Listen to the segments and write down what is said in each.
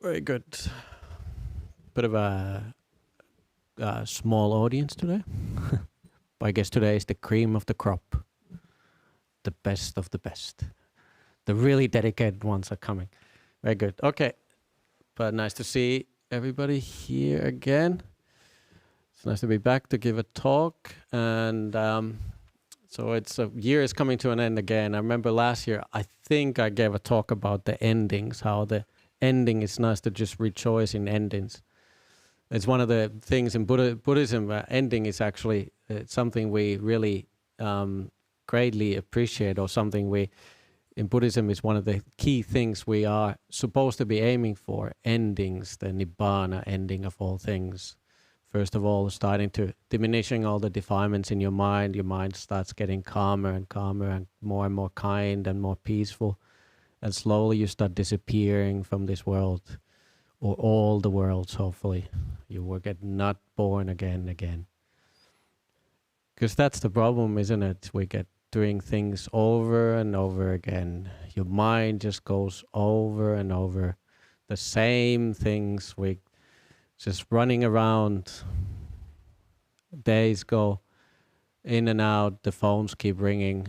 Very good. Bit of a small audience today. But I guess today is the cream of the crop. The best of the best. The really dedicated ones are coming. Very good. Okay. But nice to see everybody here again. It's nice to be back to give a talk. And so it's a year is coming to an end again. I remember last year, I think I gave a talk about the endings, how the ending is nice to just rejoice in endings. It's one of the things in Buddhism, ending is actually something we really greatly appreciate, or something we, in Buddhism, is one of the key things we are supposed to be aiming for, endings, the nibbana, ending of all things. First of all, starting to diminishing all the defilements in your mind starts getting calmer and calmer and more kind and more peaceful. And slowly you start disappearing from this world, or all the worlds, hopefully. You will get not born again. Because that's the problem, isn't it? We get doing things over and over again. Your mind just goes over and over the same things. We just running around. Days go in and out. The phones keep ringing.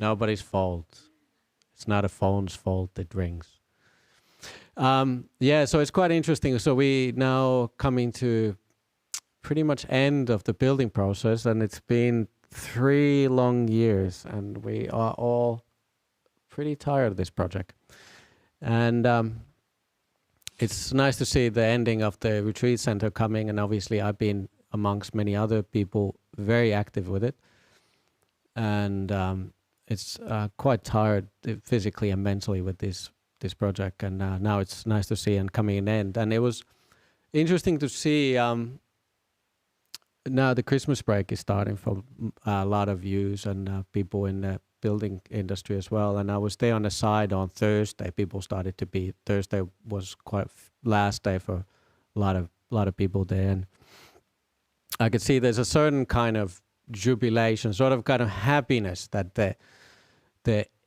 Nobody's fault. It's not a phone's fault, it rings. So it's quite interesting. So we now coming to pretty much end of the building process, and it's been 3 long years, and we are all pretty tired of this project. And it's nice to see the ending of the retreat center coming, and obviously I've been amongst many other people very active with it. And it's quite tired physically and mentally with this project, and now it's nice to see and coming an end. And it was interesting to see now the Christmas break is starting for a lot of views and people in the building industry as well. And I was there on the side on Thursday. People started to be, Thursday was quite last day for a lot of people there, and I could see there's a certain kind of jubilation, sort of kind of happiness that the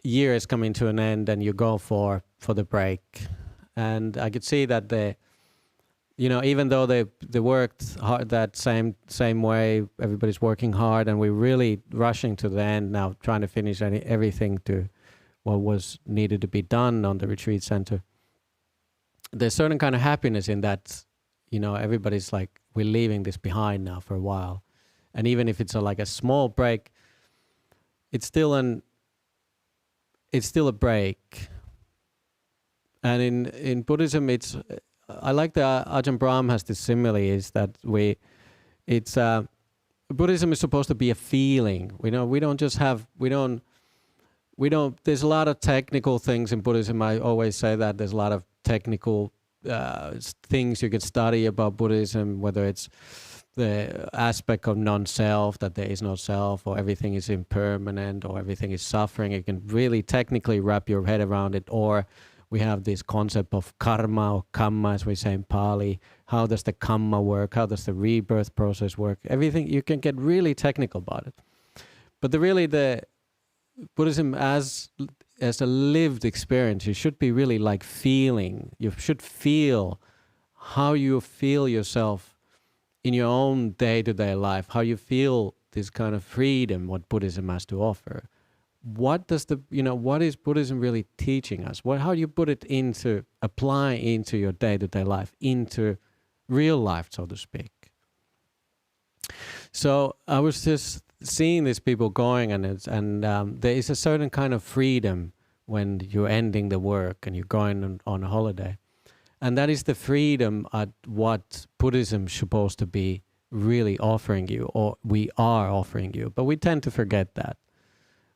year is coming to an end and you go for the break. And I could see that even though they worked hard that same way, everybody's working hard, and we're really rushing to the end now, trying to finish everything to what was needed to be done on the retreat center. There's certain kind of happiness in that, everybody's like, we're leaving this behind now for a while. And even if it's like a small break, it's still a break. And in Buddhism, I like the Ajahn Brahm has this simile, is that Buddhism is supposed to be a feeling. There's a lot of technical things in Buddhism. I always say that there's a lot of technical things you can study about Buddhism, whether it's the aspect of non-self, that there is no self, or everything is impermanent, or everything is suffering. You can really technically wrap your head around it. Or we have this concept of karma, or kamma, as we say in Pali. How does the kamma work? How does the rebirth process work? Everything, you can get really technical about it. But the Buddhism as a lived experience, you should be really like feeling. You should feel how you feel yourself in your own day-to-day life, how you feel this kind of freedom, what Buddhism has to offer. What is Buddhism really teaching us? How do you put it apply into your day-to-day life, into real life, so to speak? So I was just seeing these people going, and there is a certain kind of freedom when you're ending the work and you're going on a holiday. And that is the freedom at what Buddhism is supposed to be really offering you, or we are offering you. But we tend to forget that.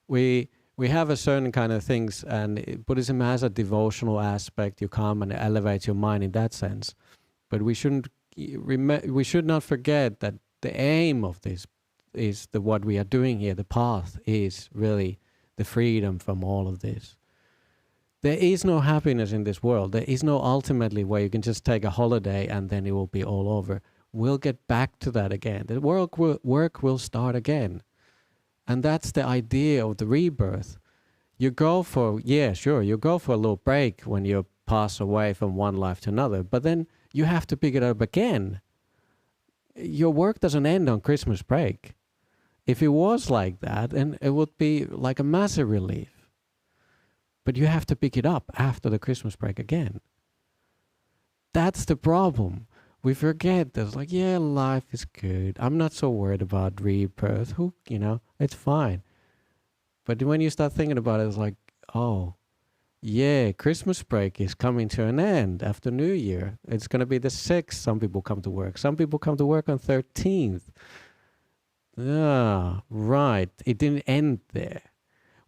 We have a certain kind of things, and Buddhism has a devotional aspect. You come and elevate your mind in that sense. But we should not forget that the aim of this is what we are doing here. The path is really the freedom from all of this. There is no happiness in this world. There is no ultimately where you can just take a holiday and then it will be all over. We'll get back to that again. The work will start again. And that's the idea of the rebirth. You go for a little break when you're pass away from one life to another. But then you have to pick it up again. Your work doesn't end on Christmas break. If it was like that, then it would be like a massive relief. But you have to pick it up after the Christmas break again. That's the problem. We forget that, like, yeah, life is good. I'm not so worried about rebirth. It's fine. But when you start thinking about it, it's like, oh, yeah, Christmas break is coming to an end after New Year. It's going to be the 6th. Some people come to work. Some people come to work on 13th. Ah, right. It didn't end there.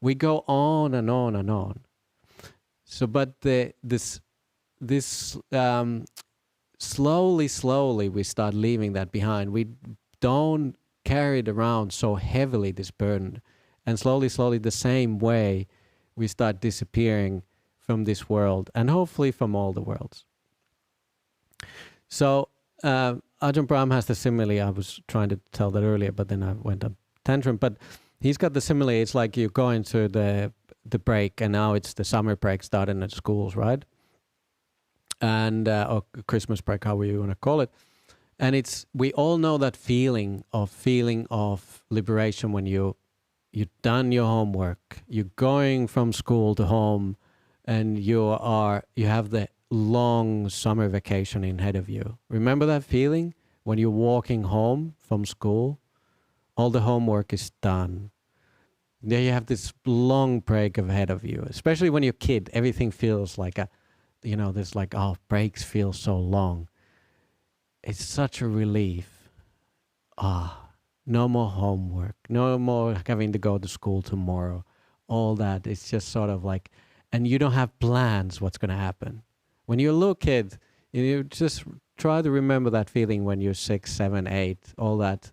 We go on and on and on. So, but this slowly we start leaving that behind. We don't carry it around so heavily, this burden. And slowly, the same way, we start disappearing from this world and hopefully from all the worlds. So Ajahn Brahm has the simile. I was trying to tell that earlier, but then I went on tantrum. But he's got the simile. It's like you go into the break, and now it's the summer break starting at schools, right? And or Christmas break, however you want to call it. And we all know that feeling of liberation when you've done your homework, you're going from school to home, and you have the long summer vacation ahead of you. Remember that feeling when you're walking home from school? All the homework is done. Then you have this long break ahead of you, especially when you're a kid. Everything feels like there's like, oh, breaks feel so long. It's such a relief. No more homework, no more having to go to school tomorrow. All that, it's just sort of like, and you don't have plans what's going to happen. When you're a little kid, you just try to remember that feeling when you're 6, 7, 8, all that.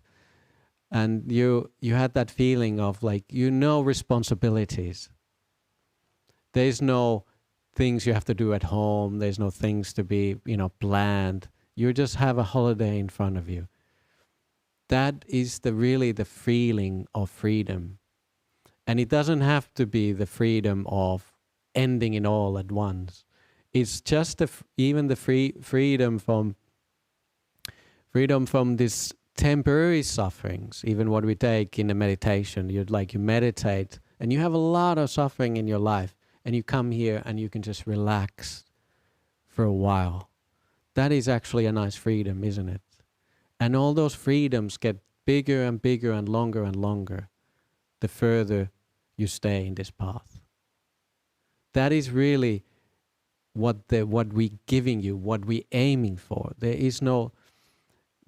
And you had that feeling of like, responsibilities. There's no things you have to do at home. There's no things to be, planned. You just have a holiday in front of you. That is really the feeling of freedom. And it doesn't have to be the freedom of ending it all at once. It's just even the freedom from this temporary sufferings, even what we take in the meditation. You meditate and you have a lot of suffering in your life, and you come here and you can just relax for a while. That is actually a nice freedom, isn't it? And all those freedoms get bigger and bigger and longer the further you stay in this path. That is really what we giving you, what we aiming for.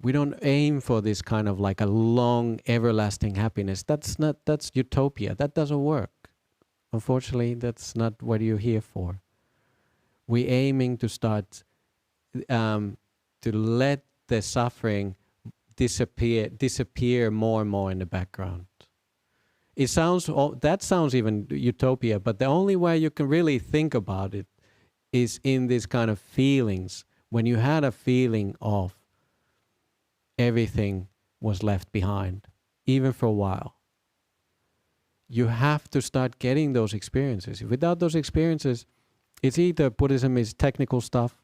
We don't aim for this kind of like a long, everlasting happiness. That's utopia. That doesn't work. Unfortunately, that's not what you're here for. We're aiming to start to let the suffering disappear more and more in the background. That sounds even utopia, but the only way you can really think about it is in these kind of feelings, when you had a feeling of everything was left behind, even for a while. You have to start getting those experiences. Without those experiences, it's either Buddhism is technical stuff,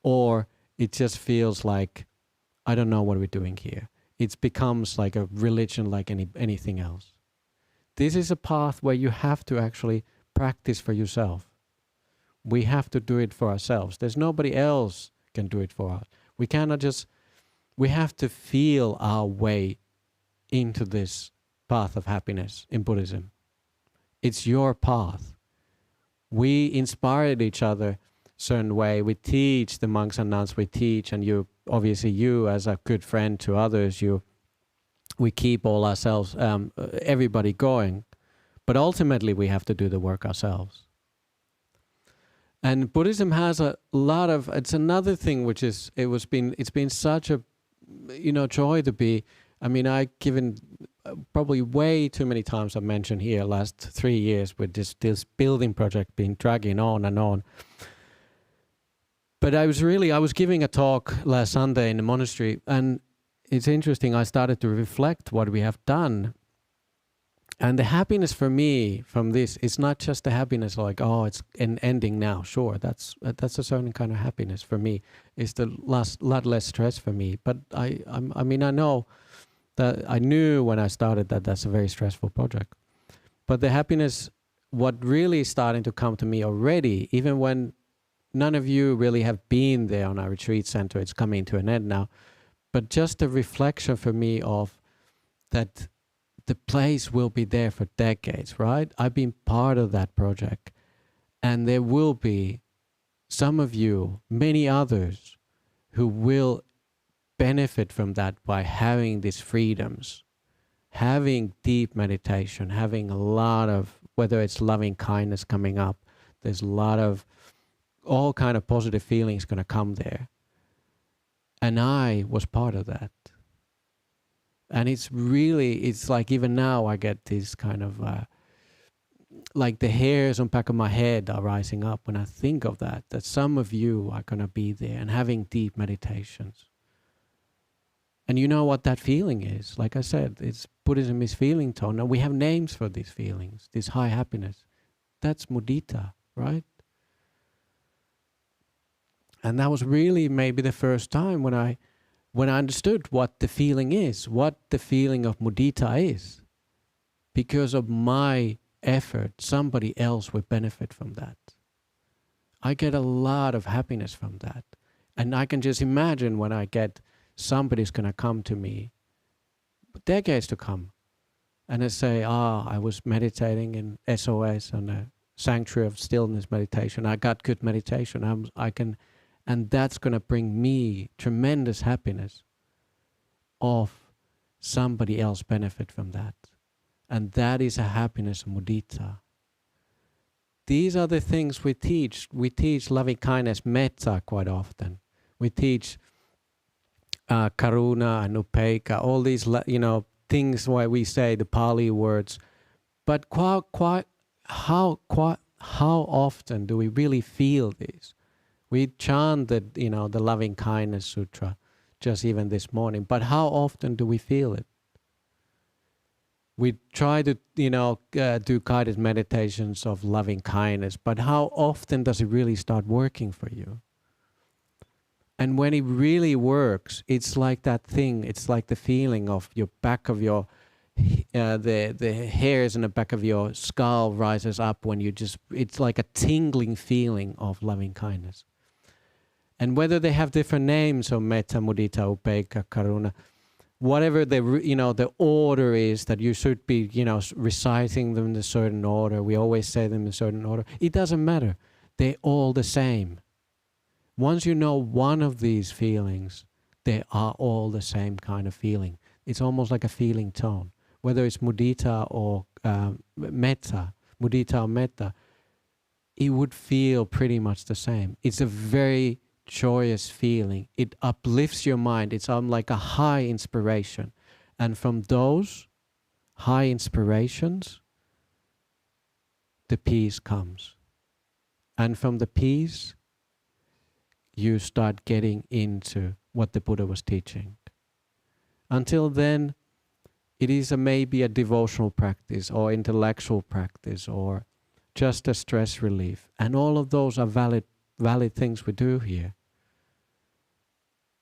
or it just feels like, I don't know what we're doing here. It becomes like a religion like anything else. This is a path where you have to actually practice for yourself. We have to do it for ourselves. There's nobody else can do it for us. We have to feel our way into this path of happiness in Buddhism. It's your path. We inspired each other certain way. We teach the monks and nuns, we teach, and you as a good friend to others, we keep all ourselves, everybody going. But ultimately we have to do the work ourselves. And Buddhism has a lot of, it's another thing which is, it's been such a, joy to be, I've given probably way too many times I've mentioned here last 3 years with this building project being dragging on and on. But I was giving a talk last Sunday in the monastery, and it's interesting, I started to reflect what we have done. And the happiness for me from this is not just the happiness like, oh, it's an ending now. Sure, that's a certain kind of happiness for me. It's the lot less stress for me. But I mean, I know that I knew when I started that that's a very stressful project. But the happiness, what really is starting to come to me already, even when none of you really have been there on our retreat center, it's coming to an end now. But just a reflection for me of that the place will be there for decades, right? I've been part of that project. And there will be some of you, many others, who will benefit from that by having these freedoms, having deep meditation, having a lot of, whether it's loving kindness coming up, there's a lot of all kind of positive feelings going to come there. And I was part of that. And it's like even now I get this kind of, like the hairs on the back of my head are rising up when I think of that some of you are going to be there and having deep meditations. And you know what that feeling is? Like I said, it's Buddhism is feeling tone. And we have names for these feelings, this high happiness. That's mudita, right? And that was really maybe the first time when I understood what the feeling is, what the feeling of mudita is. Because of my effort, somebody else would benefit from that. I get a lot of happiness from that. And I can just imagine when I get somebody's going to come to me, decades to come, and they say, I was meditating in SOS on a sanctuary of stillness meditation. I got good meditation. And that's going to bring me tremendous happiness of somebody else benefit from that. And that is a happiness of mudita. These are the things we teach. We teach loving kindness, metta quite often. We teach karuna and upekkha, all these things why we say the Pali words. But how often do we really feel these? We chant the loving kindness sutra just even this morning. But how often do we feel it? We try to, do guided meditations of loving kindness, but how often does it really start working for you? And when it really works, it's like that thing, it's like the feeling of your back of your, the hairs in the back of your skull rises up when it's like a tingling feeling of loving kindness. And whether they have different names of metta, mudita, upekkha, karuna, whatever the order is that you should be, reciting them in a certain order. We always say them in a certain order. It doesn't matter. They're all the same. Once you know one of these feelings, they are all the same kind of feeling. It's almost like a feeling tone. Whether it's mudita or metta, mudita or metta, it would feel pretty much the same. It's a very joyous feeling. It uplifts your mind. It's like a high inspiration. And from those high inspirations, the peace comes. And from the peace, you start getting into what the Buddha was teaching. Until then, it is maybe a devotional practice or intellectual practice or just a stress relief. And all of those are valid things we do here.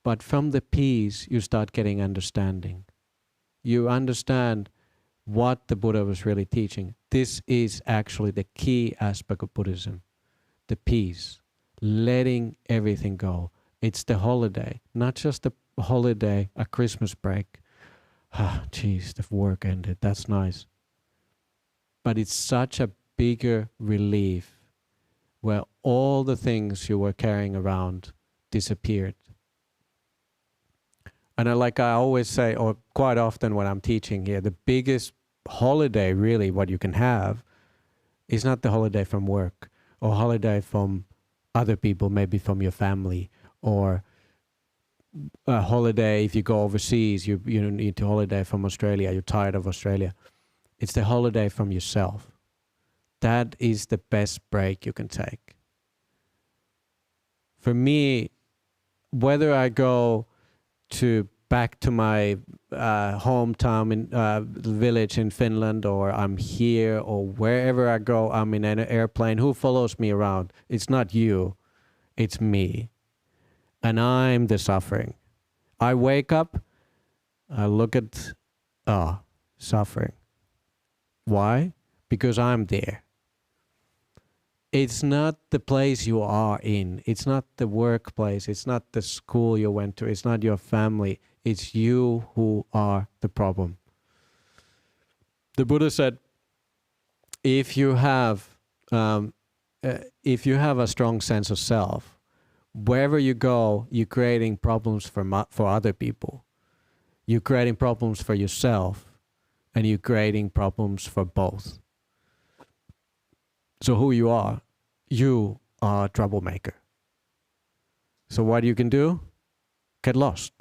But from the peace, you start getting understanding. You understand what the Buddha was really teaching. This is actually the key aspect of Buddhism. The peace. Letting everything go. It's the holiday. Not just a holiday, a Christmas break. Geez, the work ended. That's nice. But it's such a bigger relief where all the things you were carrying around disappeared. And I always say, or quite often when I'm teaching here, the biggest holiday really what you can have is not the holiday from work or holiday from other people, maybe from your family, or a holiday if you go overseas, you need to holiday from Australia, you're tired of Australia. It's the holiday from yourself. That is the best break you can take. For me, whether I go to back to my hometown in village in Finland, or I'm here, or wherever I go, I'm in an airplane. Who follows me around? It's not you, it's me. And I'm the suffering. I wake up, I look at, suffering. Why? Because I'm there. It's not the place you are in. It's not the workplace. It's not the school you went to. It's not your family. It's you who are the problem. The Buddha said, if you have a strong sense of self, wherever you go, you're creating problems for other people. You're creating problems for yourself, and you're creating problems for both. So who you are a troublemaker. So what you can do? Get lost.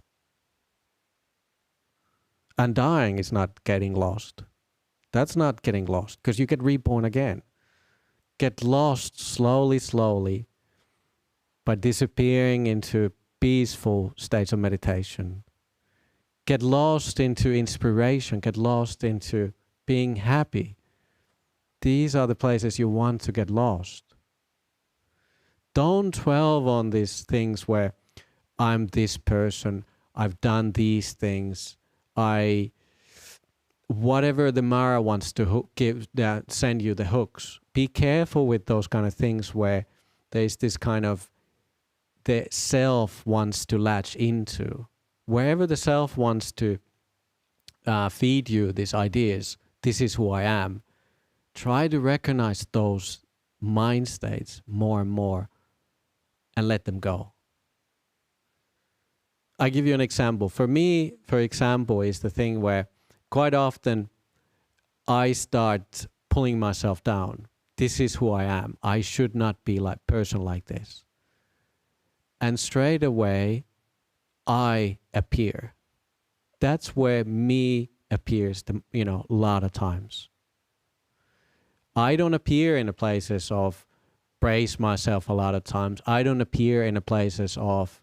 And dying is not getting lost. That's not getting lost, because you get reborn again. Get lost slowly by disappearing into peaceful states of meditation. Get lost into inspiration. Get lost into being happy. These are the places you want to get lost. Don't dwell on these things where I'm this person, I've done these things, whatever the Mara wants to send you the hooks. Be careful with those kind of things where there's this kind of the self wants to latch into. Wherever the self wants to feed you these ideas, this is who I am, try to recognize those mind states more and more and let them go. I give you an example. For me, for example, is the thing where quite often I start pulling myself down. This is who I am. I should not be like person like this. And straight away, I appear. That's where me appears, a lot of times. I don't appear in the places of praise myself a lot of times. I don't appear in the places of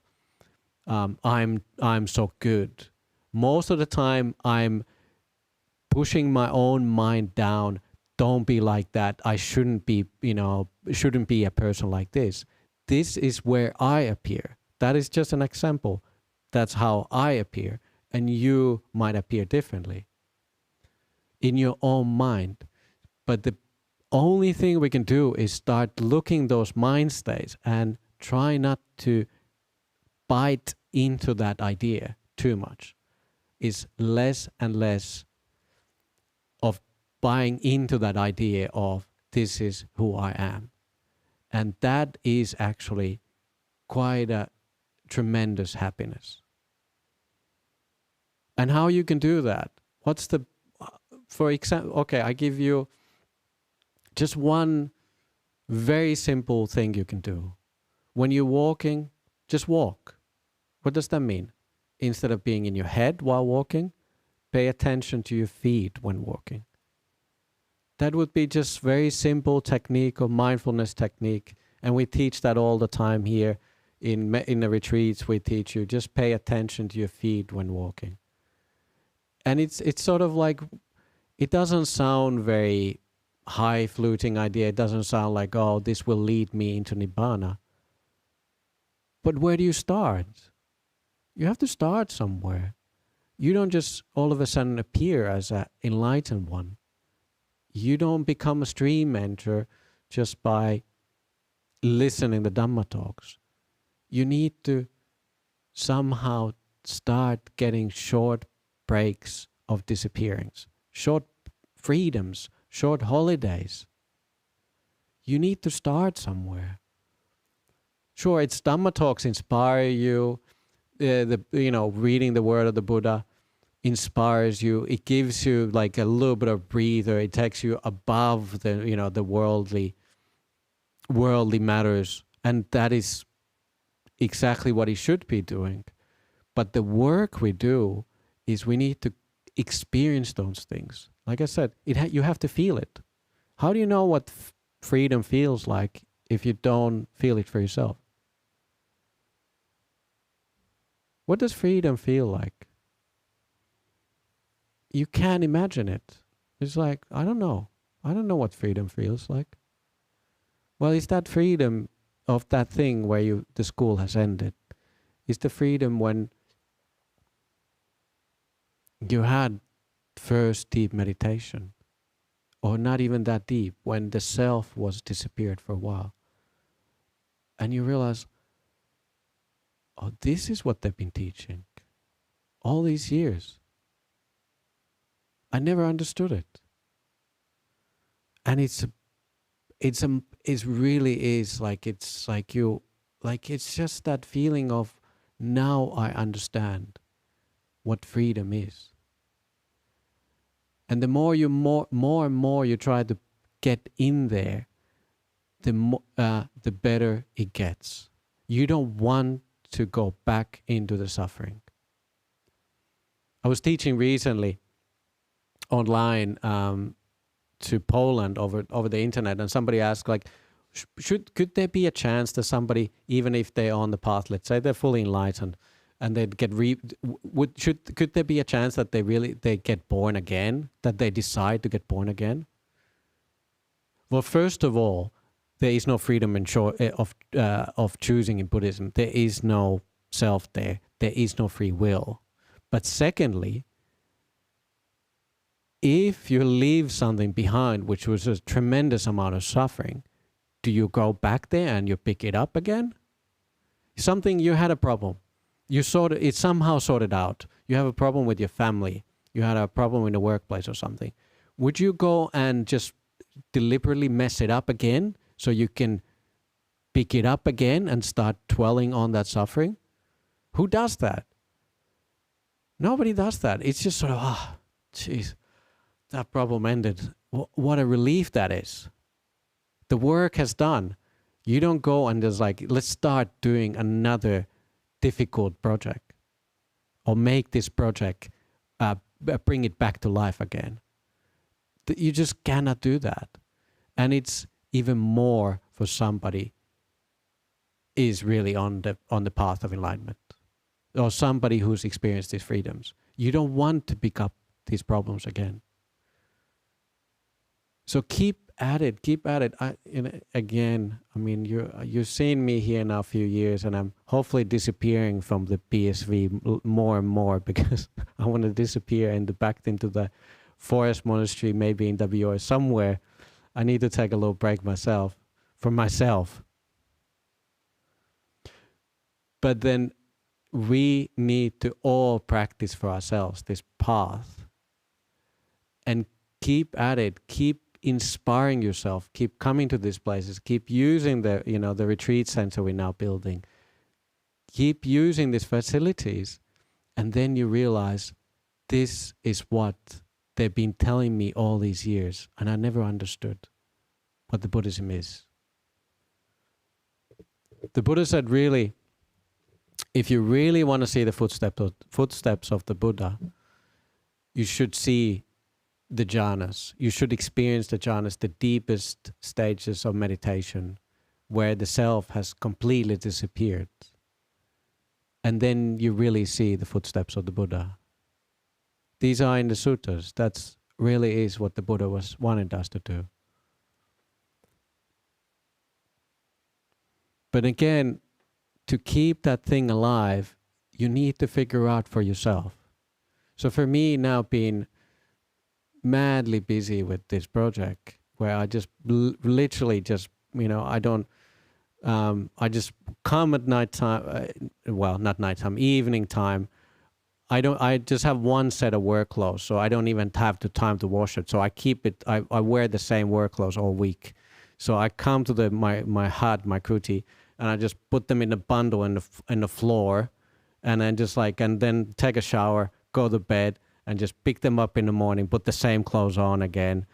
I'm so good. Most of the time, I'm pushing my own mind down. Don't be like that. I shouldn't be a person like this. This is where I appear. That is just an example. That's how I appear. And you might appear differently in your own mind. But the only thing we can do is start looking those mind states and try not to bite into that idea too much. It's less and less of buying into that idea of this is who I am. And that is actually quite a tremendous happiness. And how you can do that? For example, okay, I give you just one very simple thing you can do. When you're walking, just walk. What does that mean? Instead of being in your head while walking, pay attention to your feet when walking. That would be just very simple technique of mindfulness technique. And we teach that all the time here in the retreats. We teach you just pay attention to your feet when walking. And it's sort of like, it doesn't sound very high fluting idea. It doesn't sound like, oh, this will lead me into Nibbana. But where do you start? You have to start somewhere. You don't just all of a sudden appear as an enlightened one. You don't become a stream enter just by listening to Dhamma talks. You need to somehow start getting short breaks of disappearance, short freedoms, short holidays. You need to start somewhere. Sure, it's Dhamma talks inspire you. Reading the word of the Buddha inspires you. It gives you like a little bit of breather. It takes you above the worldly matters, and that is exactly what he should be doing. But the work we do is we need to experience those things. Like I said, you have to feel it. How do you know what freedom feels like if you don't feel it for yourself? What does freedom feel like? you can't imagine it. It's like, I don't know. I don't know what freedom feels like. Well, is that freedom of that thing where the school has ended? Is the freedom when you had first deep meditation, or not even that deep, when the self was disappeared for a while, and you realize, oh, this is what they've been teaching all these years. I never understood it, and it's really is like, it's like it's just that feeling of, now I understand what freedom is. And the more and more you try to get in there, the better it gets. You don't want to go back into the suffering. I was teaching recently online to Poland over the internet, and somebody asked, like, could there be a chance that somebody, even if they're on the path, let's say they're fully enlightened, and they'd get could there be a chance that they get born again, that they decide to get born again? Well, first of all, there is no freedom of choosing in Buddhism. There is no self there. There is no free will. But secondly, if you leave something behind, which was a tremendous amount of suffering, do you go back there and you pick it up again? Something, you had a problem. It's somehow sorted out. You have a problem with your family. You had a problem in the workplace or something. Would you go and just deliberately mess it up again so you can pick it up again and start dwelling on that suffering? Who does that? Nobody does that. It's just sort of, geez, that problem ended. What a relief that is. The work has done. You don't go and just like, let's start doing another difficult project, or make this project, bring it back to life again. You just cannot do that. And it's even more for somebody is really on the path of enlightenment, or somebody who's experienced these freedoms. You don't want to pick up these problems again. So keep at it. Again, I mean, you've seen me here now a few years, and I'm hopefully disappearing from the PSV more and more, because I want to disappear back into the forest monastery, maybe in WA somewhere. I need to take a little break myself, from myself. But then we need to all practice for ourselves this path, and keep at it. Keep inspiring yourself. Keep coming to these places. Keep using the retreat center we're now building. Keep using these facilities, and then you realize this is what they've been telling me all these years, and I never understood what the Buddhism is. The Buddha said, really, if you really want to see the footsteps of the Buddha, you should see the jhanas. You should experience the jhanas, the deepest stages of meditation, where the self has completely disappeared. And then you really see the footsteps of the Buddha. These are in the suttas. That's really is what the Buddha was wanting us to do. But again, to keep that thing alive, you need to figure out for yourself. So for me now, being madly busy with this project, where I just literally just, I don't, I just come at nighttime, not nighttime, evening time. I just have one set of work clothes, so I don't even have the time to wash it. So I keep it, I wear the same work clothes all week. So I come to my hut, my kuti, and I just put them in a bundle in the floor, and then take a shower, go to bed, and just pick them up in the morning, put the same clothes on again,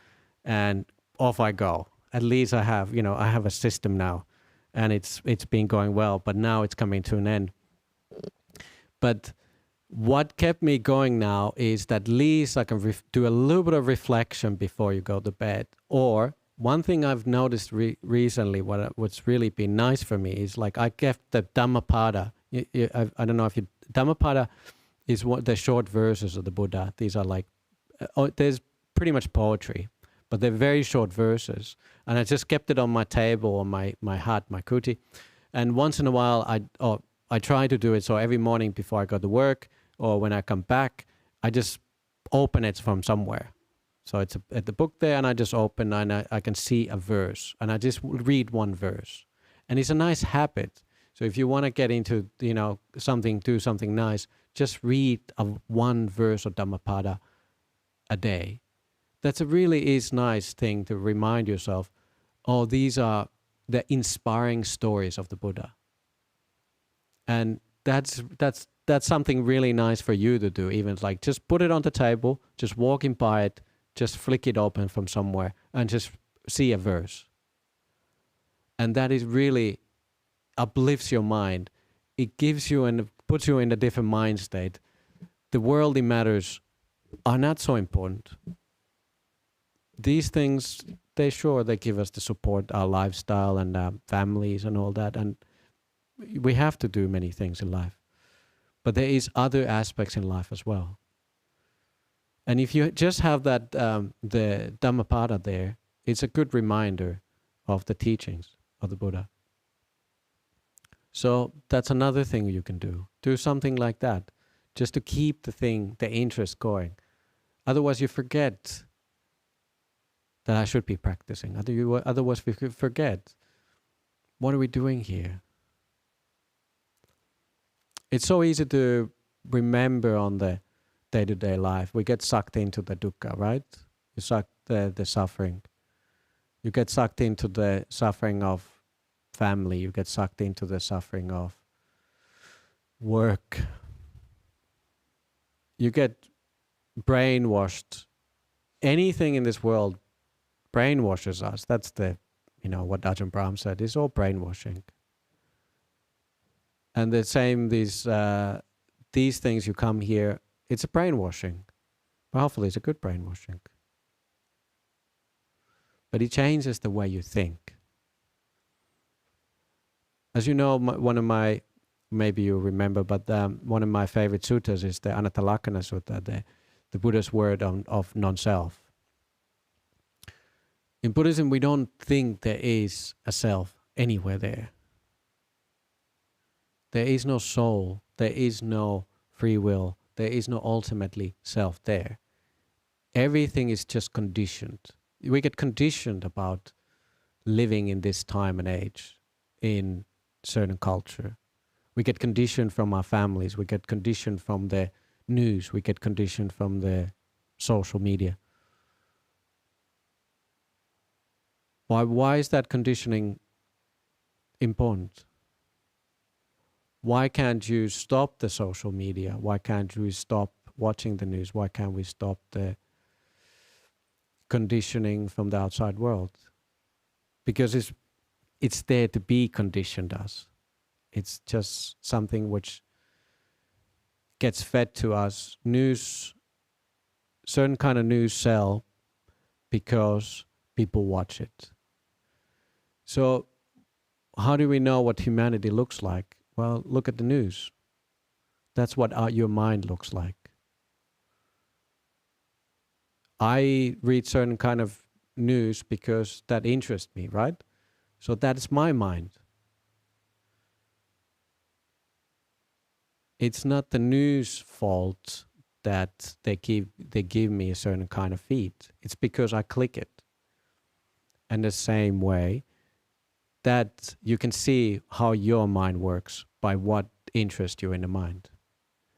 and off I go. At least I have a system now, and it's been going well, but now it's coming to an end. But what kept me going now is that at least I can do a little bit of reflection before you go to bed. Or one thing I've noticed recently, what's really been nice for me is, like, I kept the Dhammapada. I don't know if Dhammapada is the short verses of the Buddha. These are like there's pretty much poetry, but they're very short verses. And I just kept it on my table, on my hut, my kuti. And once in a while, I try to do it. So every morning before I go to work or when I come back, I just open it from somewhere. So it's at the book there, and I just open and I can see a verse, and I just read one verse. And it's a nice habit. So if you want to get into, do something nice, just read one verse of Dhammapada a day. That's a really is nice thing to remind yourself, oh, these are the inspiring stories of the Buddha. And that's something really nice for you to do. Even like just put it on the table, just walking by it, just flick it open from somewhere and just see a verse. And that is really uplifts your mind. It gives you and puts you in a different mind state. The worldly matters are not so important. These things, they give us the support, our lifestyle and our families and all that. And we have to do many things in life. But there is other aspects in life as well. And if you just have that, the Dhammapada there, it's a good reminder of the teachings of the Buddha. So that's another thing you can do. Do something like that, just to keep the interest going. Otherwise you forget that I should be practicing. Otherwise we could forget, what are we doing here? It's so easy to remember on the day-to-day life. We get sucked into the dukkha, right? You suck the suffering. You get sucked into the suffering of family. You get sucked into the suffering of work. You get brainwashed. Anything in this world brainwashes us. That's what Ajahn Brahm said. It's all brainwashing. And the same, these things you come here, it's a brainwashing. But hopefully it's a good brainwashing. But it changes the way you think. As you know, maybe you remember, but one of my favorite suttas is the Anattalakkhana Sutta, the Buddha's word of non-self. In Buddhism, we don't think there is a self anywhere there. There is no soul, there is no free will, there is no ultimately self there. Everything is just conditioned. We get conditioned about living in this time and age, in certain culture. We get conditioned from our families, we get conditioned from the news, we get conditioned from the social media. Why is that conditioning important? Why can't you stop the social media? Why can't we stop watching the news? Why can't we stop the conditioning from the outside world? Because it's there to be conditioned us. It's just something which gets fed to us. News, certain kind of news sell because people watch it. So how do we know what humanity looks like? Well, look at the news. That's what your mind looks like. I read certain kind of news because that interests me, right? So that is my mind. It's not the news fault that they give me a certain kind of feed. It's because I click it. And the same way that you can see how your mind works by what interests you in the mind.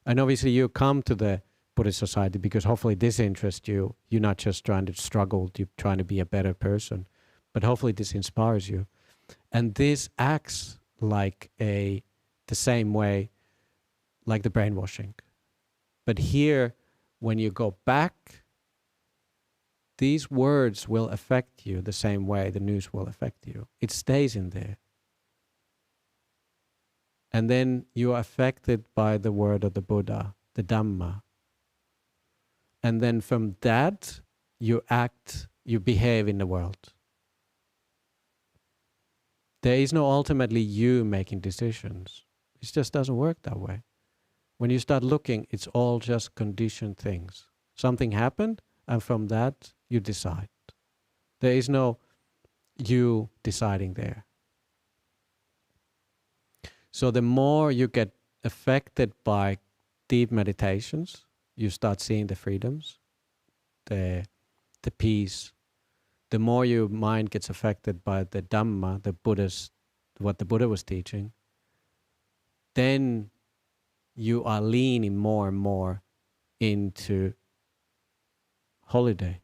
And obviously you come to the Buddhist society because hopefully this interests you. You're not just trying to struggle, you're trying to be a better person. But hopefully this inspires you. And this acts like the same way, like the brainwashing. But here, when you go back, these words will affect you the same way the news will affect you. It stays in there. And then you are affected by the word of the Buddha, the Dhamma. And then from that, you act, you behave in the world. There is no ultimately you making decisions. It just doesn't work that way. When you start looking, it's all just conditioned things. Something happened, And from that, you decide. There is no you deciding there. So the more you get affected by deep meditations, you start seeing the freedoms, the peace. The more your mind gets affected by the Dhamma, the Buddhist, what the Buddha was teaching, then you are leaning more and more into holiday,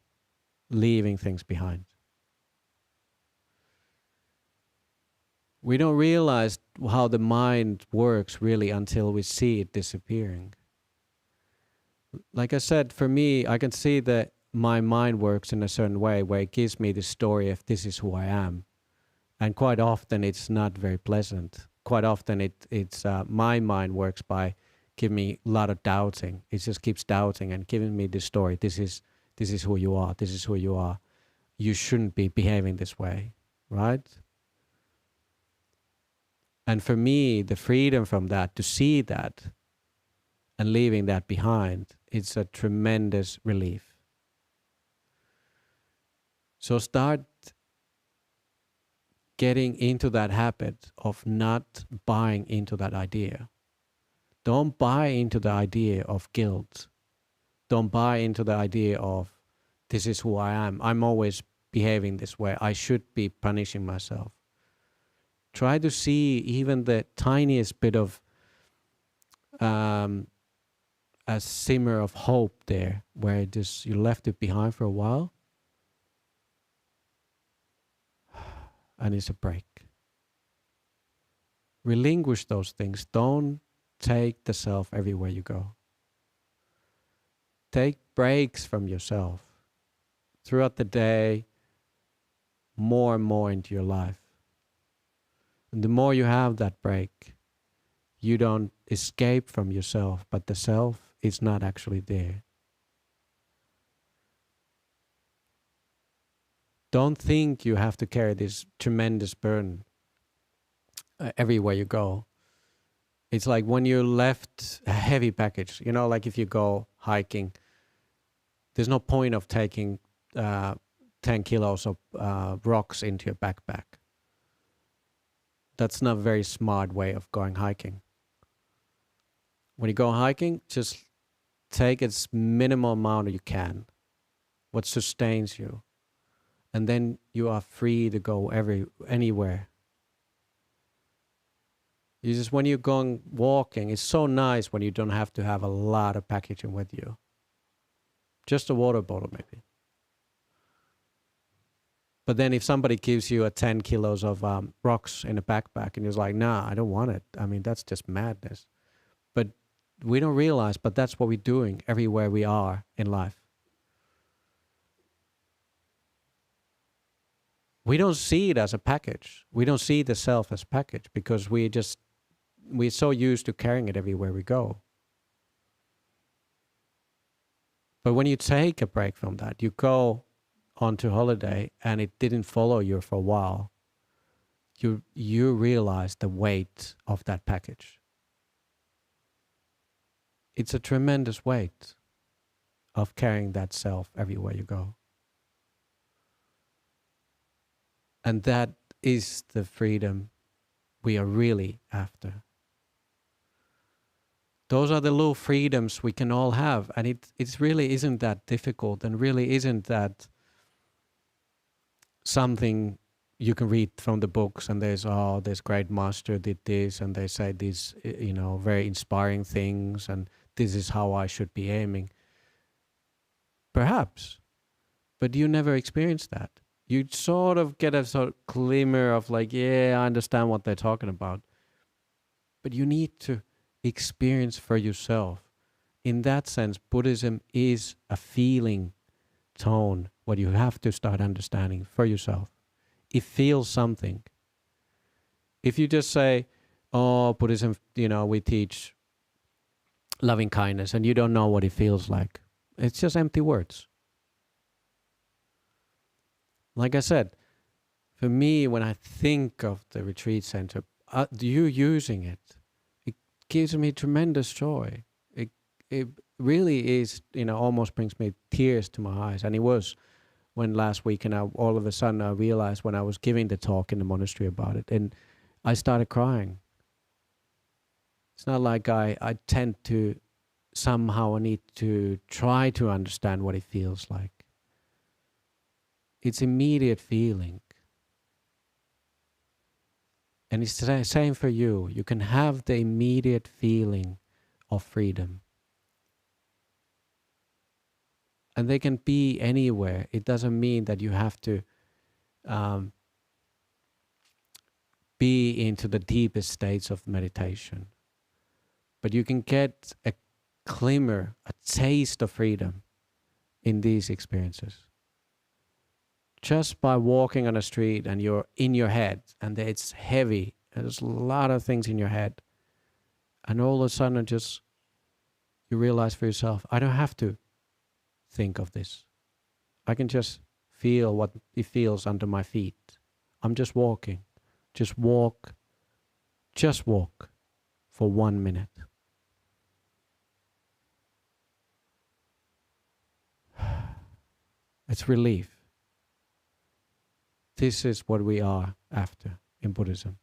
leaving things behind. We don't realize how the mind works really until we see it disappearing. Like I said, for me, I can see that my mind works in a certain way where it gives me the story of this is who I am. And quite often it's not very pleasant. Quite often it's my mind works by giving me a lot of doubting. It just keeps doubting and giving me the story. This is who you are. This is who you are. You shouldn't be behaving this way, right? And for me, the freedom from that, to see that and leaving that behind, it's a tremendous relief. So start getting into that habit of not buying into that idea. Don't buy into the idea of guilt. Don't buy into the idea of this is who I am. I'm always behaving this way. I should be punishing myself. Try to see even the tiniest bit of a simmer of hope there, where just you left it behind for a while, and it's a break. Relinquish those things. Don't take the self everywhere you go. Take breaks from yourself throughout the day, more and more into your life. And the more you have that break, you don't escape from yourself, but the self is not actually there. Don't think you have to carry this tremendous burden everywhere you go. It's like when you left a heavy package, like if you go hiking, there's no point of taking 10 kilos of rocks into your backpack. That's not a very smart way of going hiking. When you go hiking, just take as minimal amount you can, what sustains you. And then you are free to go anywhere. You just, when you're going walking, it's so nice when you don't have to have a lot of packaging with you. Just a water bottle maybe. But then if somebody gives you a 10 kilos of rocks in a backpack and you're like, nah, I don't want it. I mean, that's just madness. But we don't realize, but that's what we're doing everywhere we are in life. We don't see it as a package. We don't see the self as package because we're so used to carrying it everywhere we go. But when you take a break from that, you go onto holiday and it didn't follow you for a while, you realize the weight of that package. It's a tremendous weight of carrying that self everywhere you go. And that is the freedom we are really after. Those are the little freedoms we can all have. And it really isn't that difficult, and really isn't that something you can read from the books and there's, this great master did this and they say these, very inspiring things and this is how I should be aiming. Perhaps, but you never experienced that. You sort of get a sort of glimmer of like, yeah, I understand what they're talking about. But you need to experience for yourself. In that sense, Buddhism is a feeling tone, what you have to start understanding for yourself. It feels something. If you just say, Buddhism, we teach loving kindness, and you don't know what it feels like, it's just empty words. Like I said, for me, when I think of the retreat center, you using it, it gives me tremendous joy. really is, almost brings me tears to my eyes. And it was when last week, and all of a sudden I realized when I was giving the talk in the monastery about it, and I started crying. It's not like I tend to somehow need to try to understand what it feels like. It's immediate feeling. And it's the same for you. You can have the immediate feeling of freedom. And they can be anywhere. It doesn't mean that you have to be into the deepest states of meditation. But you can get a glimmer, a taste of freedom in these experiences. Just by walking on a street and you're in your head and it's heavy, there's a lot of things in your head. And all of a sudden you realize for yourself, I don't have to think of this. I can just feel what it feels under my feet. I'm just walking. Just walk for 1 minute. It's relief. This is what we are after in Buddhism.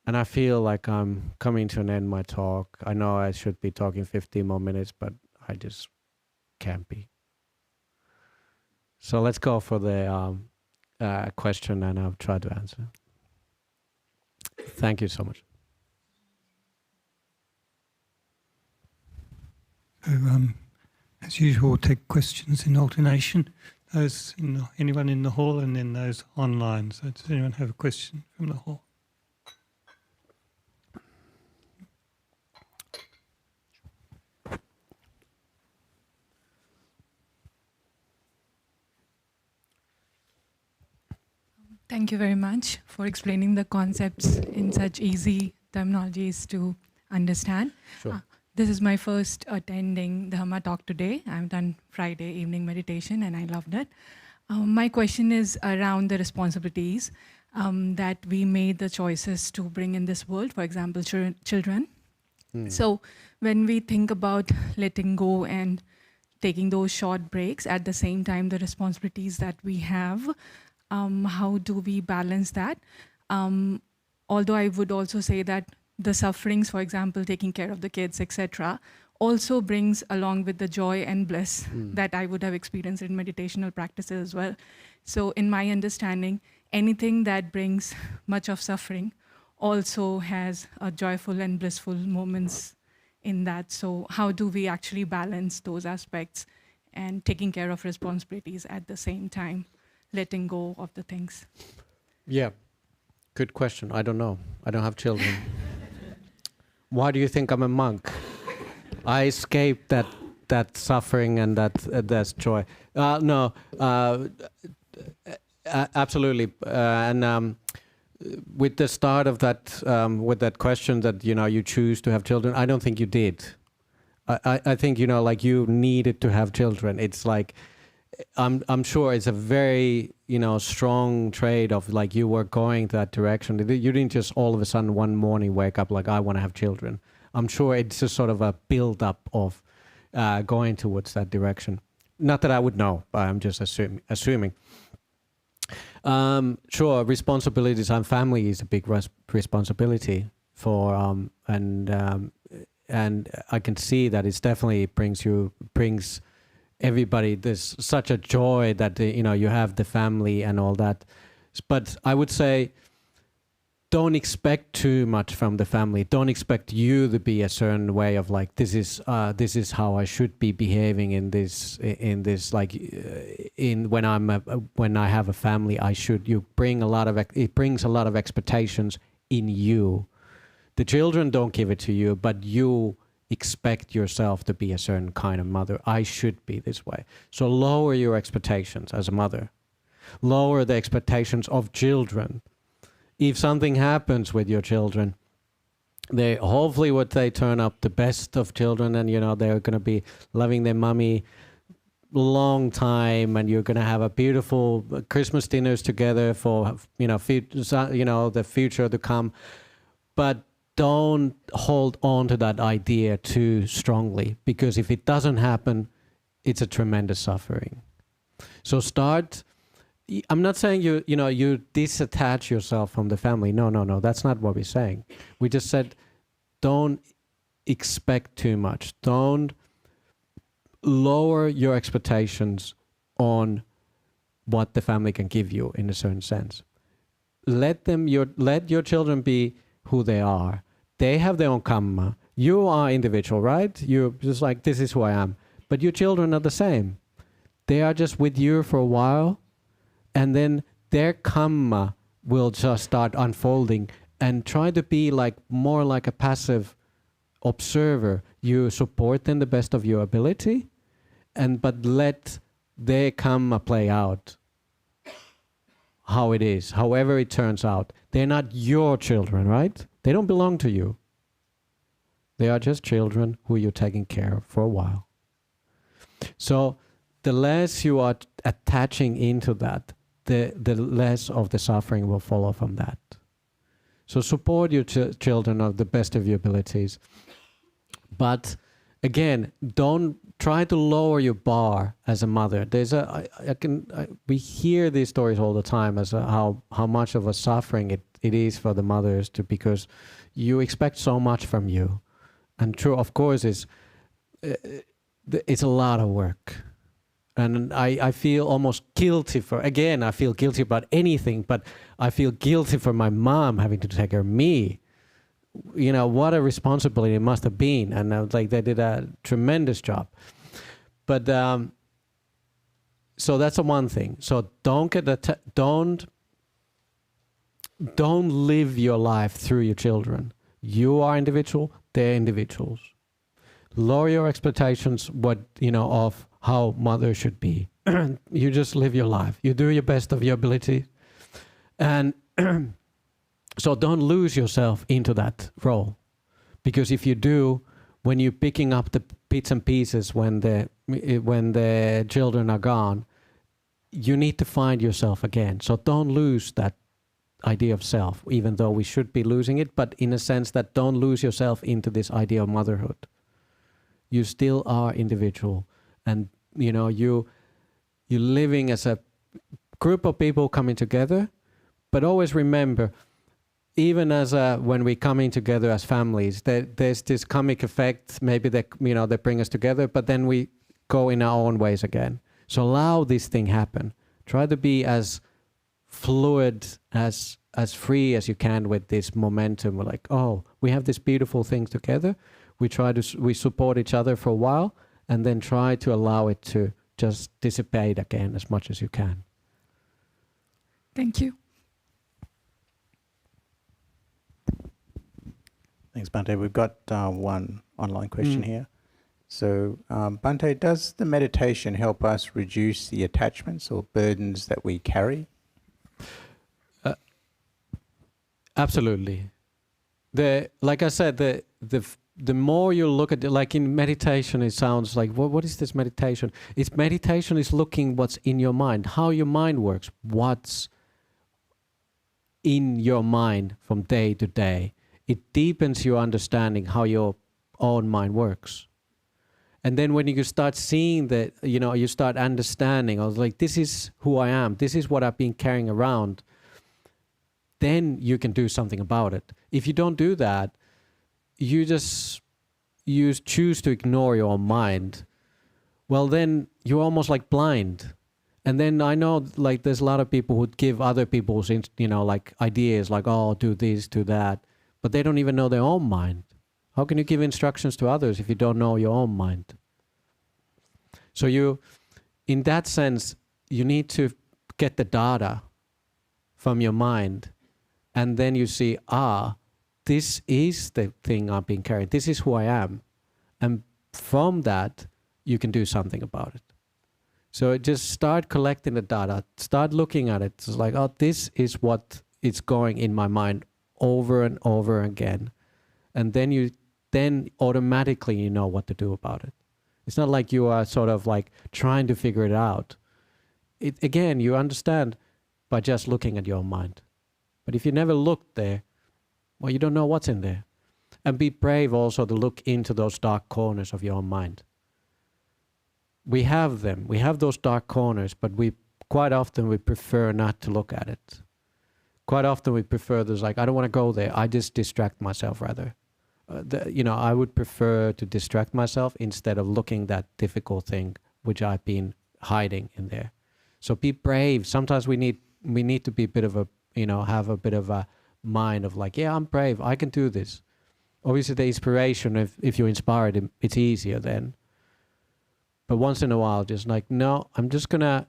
And I feel like I'm coming to an end of my talk. I know I should be talking 15 more minutes, but I just can't be. So let's go for the question and I'll try to answer. Thank you so much. So, as usual, we'll take questions in alternation. Anyone in the hall and then those online. So does anyone have a question from the hall? Thank you very much for explaining the concepts in such easy terminologies to understand. Sure. This is my first attending Dhamma talk today. I've done Friday evening meditation and I loved it. My question is around the responsibilities that we made the choices to bring in this world, for example, children. So when we think about letting go and taking those short breaks, at the same time the responsibilities that we have, how do we balance that? Although I would also say that the sufferings, for example, taking care of the kids, etc., also brings along with the joy and bliss that I would have experienced in meditational practices as well. So in my understanding, anything that brings much of suffering also has a joyful and blissful moments in that. So how do we actually balance those aspects and taking care of responsibilities at the same time, letting go of the things? Yeah, good question. I don't know. I don't have children. Why do you think I'm a monk? I escaped that suffering and that joy. No, absolutely. And with the start of that, with that question that you choose to have children, I don't think you did. I think like you needed to have children. It's like I'm sure it's a very strong trait of like you were going that direction. You didn't just all of a sudden one morning wake up like I want to have children. I'm sure it's just sort of a build up of going towards that direction. Not that I would know, but I'm just assuming. Sure, responsibilities and family is a big responsibility for and I can see that it's definitely brings everybody, there's such a joy that you have the family and all that. But I would say don't expect too much from the family. Don't expect you to be a certain way of like this is how I should be behaving in this like when I have a family. It brings a lot of expectations in you. The children don't give it to you, but you expect yourself to be a certain kind of mother. I should be this way. So lower your expectations as a mother. Lower the expectations of children. If something happens with your children, they hopefully they turn up the best of children, and they're going to be loving their mommy long time, and you're going to have a beautiful Christmas dinners together for the future to come. But don't hold on to that idea too strongly, because if it doesn't happen, it's a tremendous suffering. So I'm not saying you disattach yourself from the family. No, that's not what we're saying. We just said don't expect too much. Don't lower your expectations on what the family can give you in a certain sense. Let your children be who they are. They have their own karma. You are individual, right? You're just like, this is who I am. But your children are the same. They are just with you for a while, and then their karma will just start unfolding, and try to be more like a passive observer. You support them the best of your ability, but let their karma play out how it is, however it turns out. They're not your children, right? They don't belong to you. They are just children who you're taking care of for a while. So the less you are attaching into that, the less of the suffering will follow from that. So support your children of the best of your abilities. But again, don't try to lower your bar as a mother. We hear these stories all the time as how much of a suffering it is for the mothers because you expect so much from you. And true, of course, it's a lot of work. And I feel almost guilty I feel guilty about anything, but I feel guilty for my mom having to take care of me. What a responsibility it must have been. And they did a tremendous job. But so that's the one thing. So don't live your life through your children. You are individual, they're individuals. Lower your expectations of how mother should be. You just live your life. You do your best of your ability. And so don't lose yourself into that role. Because if you do, when you're picking up the bits and pieces when the children are gone, you need to find yourself again. So don't lose that idea of self, even though we should be losing it, but in a sense that don't lose yourself into this idea of motherhood. You still are individual, and you're living as a group of people coming together. But always remember, even as when we're coming together as families, there's this comic effect. Maybe they bring us together, but then we go in our own ways again. So allow this thing happen. Try to be as fluid, as free as you can with this momentum. We're like, oh, we have this beautiful thing together. We support each other for a while, and then try to allow it to just dissipate again as much as you can. Thank you. Thanks, Bhante. We've got one online question here. So, Bhante, does the meditation help us reduce the attachments or burdens that we carry? Absolutely. Like I said, the more you look at it, like in meditation, it sounds like, what is this meditation? Meditation is looking what's in your mind, how your mind works, what's in your mind from day to day. It deepens your understanding how your own mind works. And then when you start seeing that, you start understanding, I was like, this is who I am. This is what I've been carrying around. Then you can do something about it. If you don't do that, you choose to ignore your own mind, well, then you're almost like blind. And then I know there's a lot of people who give other people's, ideas like, oh, do this, do that. But they don't even know their own mind. How can you give instructions to others if you don't know your own mind? So in that sense, you need to get the data from your mind. And then you see, this is the thing I've been carrying. This is who I am. And from that, you can do something about it. So just start collecting the data. Start looking at it. It's like, this is what is going in my mind over and over again. And then automatically you know what to do about it. It's not like you are sort of like trying to figure it out. Again, you understand by just looking at your mind. But if you never looked there, well, you don't know what's in there. And be brave also to look into those dark corners of your own mind. We have them. We have those dark corners, but quite often we prefer not to look at it. Quite often we prefer this, like, I don't want to go there. I just distract myself rather. I would prefer to distract myself instead of looking that difficult thing which I've been hiding in there. So be brave. Sometimes we need to be a bit of a, have a bit of a mind of like, yeah, I'm brave. I can do this. Obviously the inspiration, if you're inspired, it's easier then. But once in a while, just like, no, I'm just going to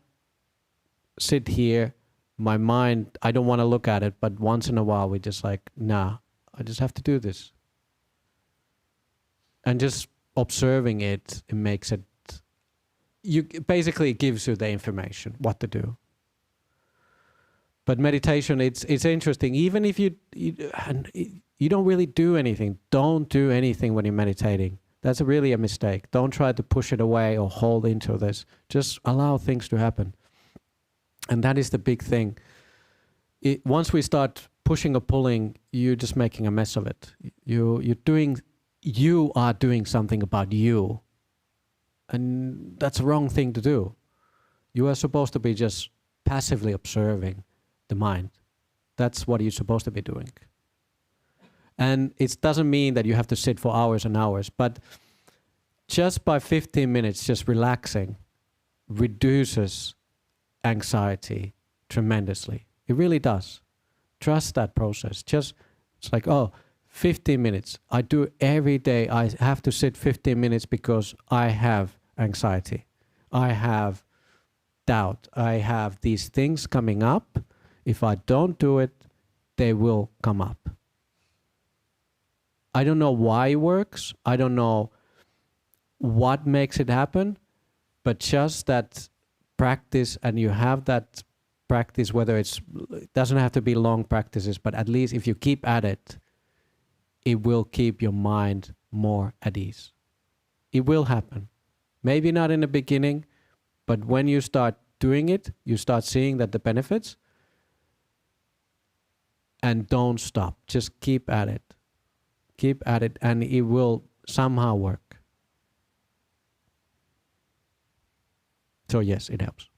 sit here. My mind, I don't want to look at it, but once in a while we just like, nah, I just have to do this. And just observing it makes it, basically it gives you the information, what to do. But meditation, it's interesting. Even if you don't really do anything, don't do anything when you're meditating. That's really a mistake. Don't try to push it away or hold into this. Just allow things to happen. And that is the big thing. Once we start pushing or pulling, you're just making a mess of it. You are doing something about you. And that's a wrong thing to do. You are supposed to be just passively observing the mind. That's what you're supposed to be doing. And it doesn't mean that you have to sit for hours and hours, but just by 15 minutes, just relaxing reduces anxiety tremendously. It really does. Trust that process. It's like, 15 minutes. I do every day. I have to sit 15 minutes because I have anxiety. I have doubt. I have these things coming up. If I don't do it, they will come up. I don't know why it works. I don't know what makes it happen, but just that practice, and you have that practice, whether it doesn't have to be long practices, but at least if you keep at it, it will keep your mind more at ease. It will happen. Maybe not in the beginning, but when you start doing it, you start seeing that the benefits, and don't stop. Just keep at it. Keep at it, and it will somehow work. So yes, it helps.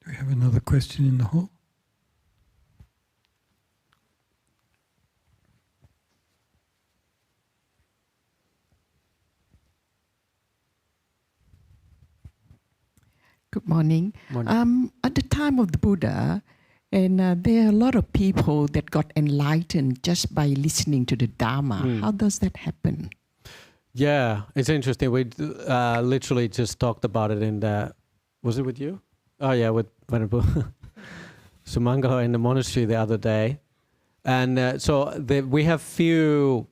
Do we have another question in the hall? Good morning. Morning. At the time of the Buddha, and there are a lot of people that got enlightened just by listening to the Dhamma. How does that happen? Yeah, it's interesting. We literally just talked about it in the, was it with you? Oh yeah, with Venerable Sumangala in the monastery the other day. And so we have few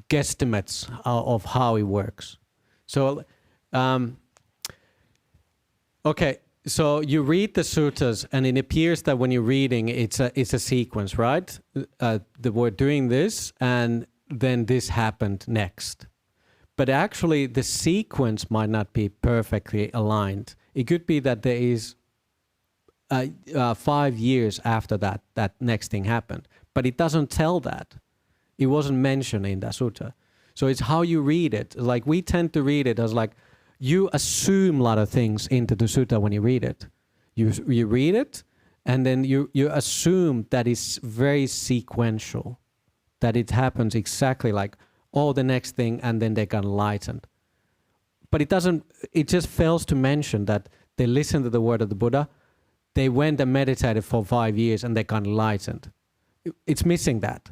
guesstimates of how it works. So, okay, so you read the suttas, and it appears that when you're reading, it's a sequence, right? We're doing this, and then this happened next. But actually, the sequence might not be perfectly aligned. It could be that there is 5 years after that next thing happened. But it doesn't tell that. It wasn't mentioned in the sutta. So it's how you read it. Like, we tend to read it as like, you assume a lot of things into the sutta when you read it. You read it, and then you assume that it's very sequential, that it happens exactly like, the next thing, and then they got enlightened. But it just fails to mention that they listened to the word of the Buddha, they went and meditated for 5 years, and they got enlightened. It's missing that.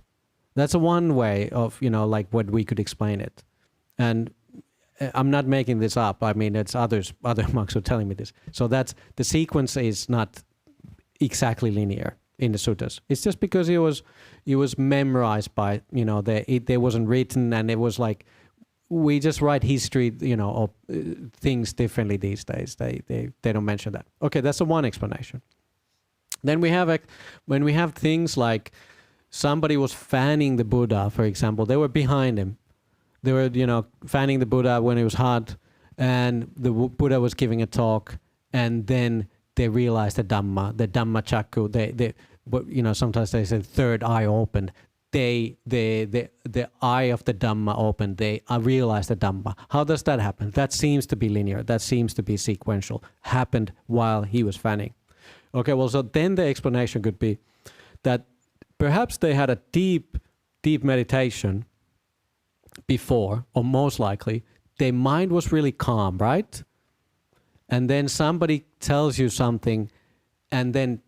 That's one way of, like what we could explain it. And I'm not making this up. I mean, it's other monks are telling me this. So the sequence is not exactly linear in the suttas. It's just because it was memorized by, they wasn't written, and it was like, we just write history, of things differently these days. They don't mention that. Okay, that's the one explanation. Then we have when we have things like somebody was fanning the Buddha, for example. They were behind him. They were, fanning the Buddha when it was hot, and the Buddha was giving a talk, and then they realized the Dhamma chakku. Sometimes they say third eye opened. the eye of the Dhamma opened, they realized the Dhamma. How does that happen? That seems to be linear. That seems to be sequential. Happened while he was fanning. Okay, well, so then the explanation could be that perhaps they had a deep meditation before, or most likely, their mind was really calm, right? And then somebody tells you something, and then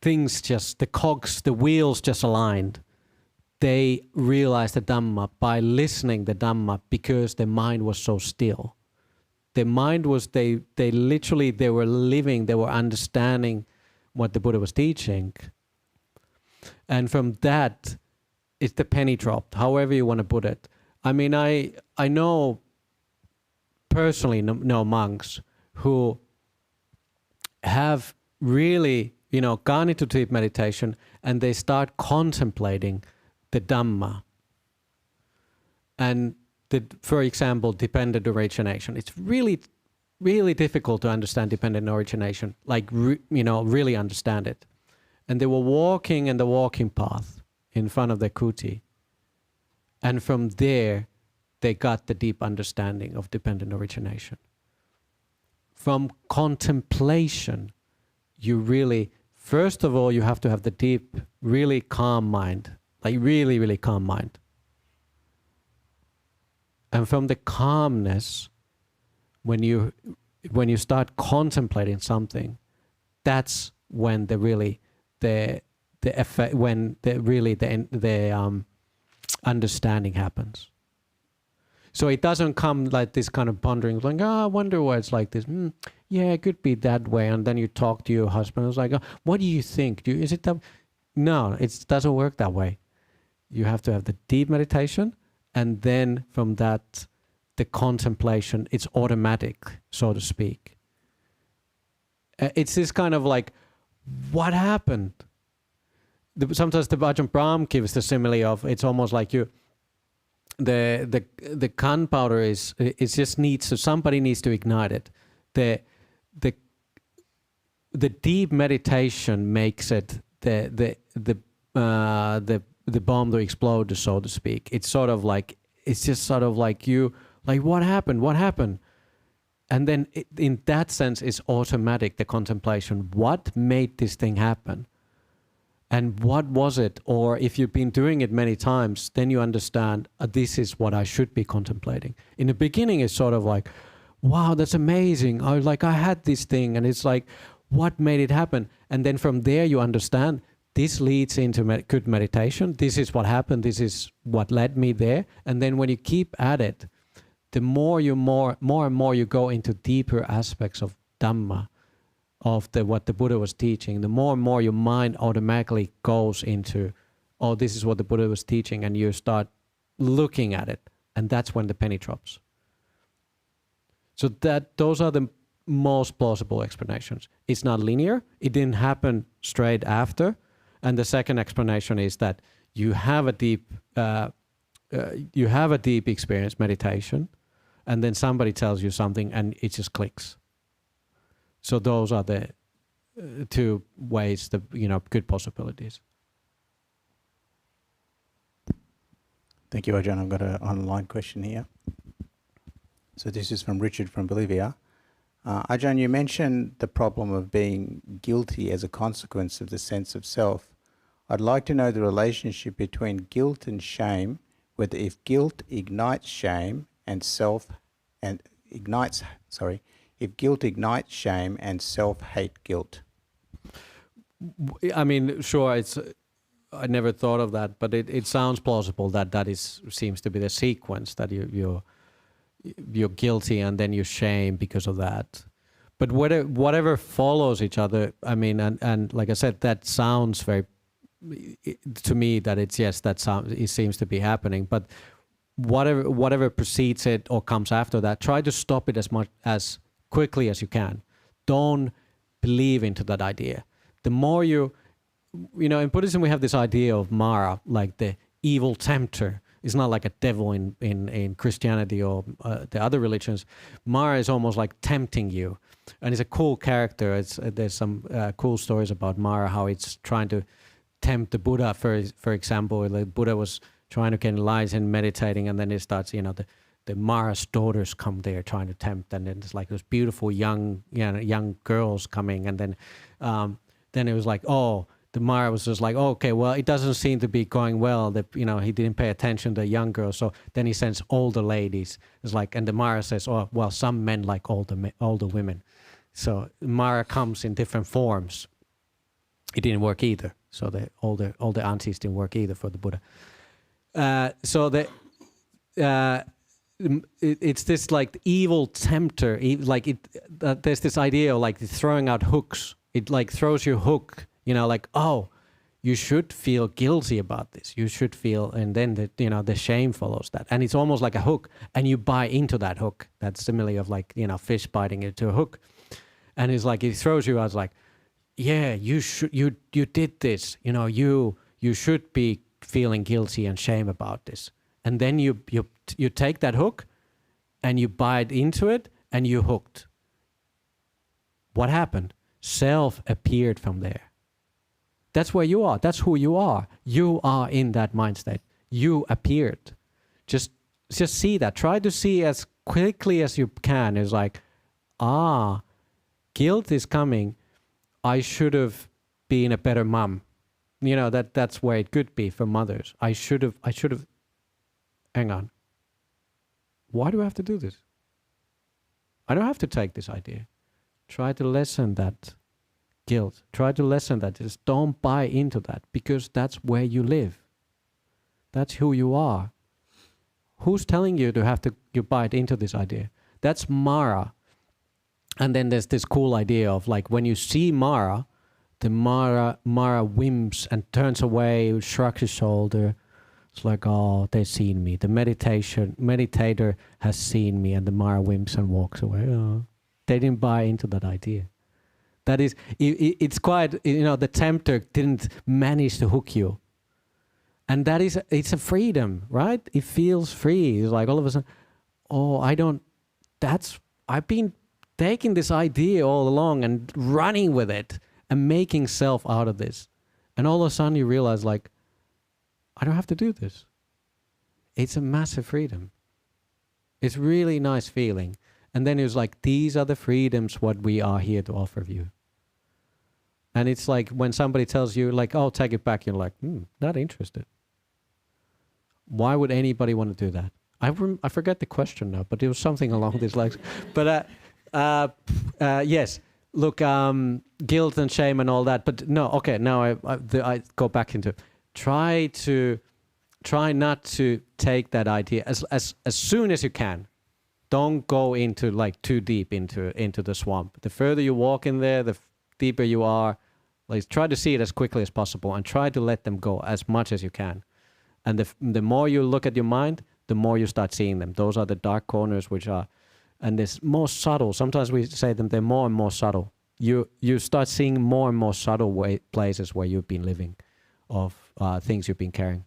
things just, the cogs, the wheels just aligned. They realized the Dhamma by listening the Dhamma because their mind was so still. Their mind was, they literally, they were living, they were understanding what the Buddha was teaching. And from that, it's the penny dropped, however you want to put it. I mean, I know, personally know monks who have really, gone into deep meditation and they start contemplating the Dhamma. And for example, dependent origination. It's really, really difficult to understand dependent origination, like, really understand it. And they were walking in the walking path in front of the kuti. And from there, they got the deep understanding of dependent origination. From contemplation, you really, first of all, you have to have the deep, really calm mind, like really, really calm mind. And from the calmness, when you start contemplating something, that's when the effect, when the understanding happens. So it doesn't come like this kind of pondering, like, I wonder why it's like this. Yeah, it could be that way. And then you talk to your husband. It's like, what do you think? Is it that? No, it doesn't work that way. You have to have the deep meditation, and then from that, the contemplation, it's automatic, so to speak. It's this kind of like, what happened? Sometimes the Ajahn Brahm gives the simile of, it's almost like the gunpowder is just needs, so somebody needs to ignite it. The deep meditation makes it the bomb to explode, so to speak. It's sort of like, it's just sort of like what happened? And then in that sense, it's automatic, the contemplation. What made this thing happen? And what was it? Or if you've been doing it many times, then you understand, this is what I should be contemplating. In the beginning, it's sort of like, wow, that's amazing. I had this thing, and it's like, what made it happen? And then from there, you understand, this leads into good meditation. This is what happened. This is what led me there. And then when you keep at it, the more and more you go into deeper aspects of Dhamma, of what the Buddha was teaching, the more and more your mind automatically goes into, oh, this is what the Buddha was teaching, and you start looking at it, and that's when the penny drops. So those are the most plausible explanations. It's not linear. It didn't happen straight after. And the second explanation is that you have a deep experience, meditation, and then somebody tells you something and it just clicks. So those are the two ways, good possibilities. Thank you, Ajahn. I've got an online question here. So this is from Richard from Bolivia. Ajahn, you mentioned the problem of being guilty as a consequence of the sense of self. I'd like to know the relationship between guilt and shame, whether if guilt ignites shame and if guilt ignites shame and self-hate guilt. I mean, sure, I never thought of that, but it sounds plausible that seems to be the sequence, that you're guilty and then you shame because of that. But whatever follows each other, I mean, and like I said, that sounds very, to me, that it's, yes, it seems to be happening. But whatever precedes it or comes after that, try to stop it as quickly as you can. Don't believe into that idea. The more in Buddhism we have this idea of Mara, like the evil tempter. It's not like a devil in Christianity or the other religions. Mara is almost like tempting you. And it's a cool character. There's some cool stories about Mara, how it's trying to tempt the Buddha, for example. The Buddha was trying to get enlightened and meditating, and then it starts, the Mara's daughters come there trying to tempt, and then it's like those beautiful young girls coming, and then it was like, oh, the Mara was just like, oh, okay, well, it doesn't seem to be going well. That he didn't pay attention to the young girls, so then he sends older ladies. It's like, and the Mara says, oh, well, some men like older women, so Mara comes in different forms. It didn't work either. So the older aunties didn't work either for the Buddha. It's this like evil tempter. There's this idea of like throwing out hooks. It like throws your hook. Like, oh, you should feel guilty about this. You should feel, and then the shame follows that, and it's almost like a hook, and you buy into that hook. That's similarly of like fish biting into a hook, and it's like it throws you out like, yeah, you did this. You should be feeling guilty and shame about this, and then you take that hook, and you bite into it, and you're hooked. What happened? Self appeared from there. That's where you are. That's who you are. You are in that mind state. You appeared. Just see that. Try to see as quickly as you can. It's like, guilt is coming. I should have been a better mom. That's where it could be for mothers. I should have. Hang on. Why do I have to do this? I don't have to take this idea. Try to lessen that guilt. Try to lessen that. Just don't buy into that, because that's where you live. That's who you are. Who's telling you to have to you buy into this idea? That's Mara. And then there's this cool idea of like when you see Mara, the Mara whimps and turns away, shrugs his shoulder. It's like, oh, they've seen me. The meditator has seen me, and the Mara whimps and walks away. Oh, they didn't buy into that idea. That is, it's quite, the tempter didn't manage to hook you. And that is, it's a freedom, right? It feels free. It's like all of a sudden, I've been taking this idea all along and running with it and making self out of this. And all of a sudden you realize like, I don't have to do this. It's a massive freedom. It's really nice feeling. And then it was like, these are the freedoms what we are here to offer you. And it's like when somebody tells you like, oh, take it back, you're like, not interested. Why would anybody want to do that? I forget the question now, but it was something along these lines. But yes, look, guilt and shame and all that. But no, okay, now I go back into try not to take that idea as soon as you can. Don't go into like too deep into the swamp. The further you walk in there, the deeper you are. Like try to see it as quickly as possible and try to let them go as much as you can. And the more you look at your mind, the more you start seeing them. Those are the dark corners, and there's more subtle. Sometimes we say them, they're more and more subtle. You start seeing more and more subtle places where you've been living, of things you've been carrying.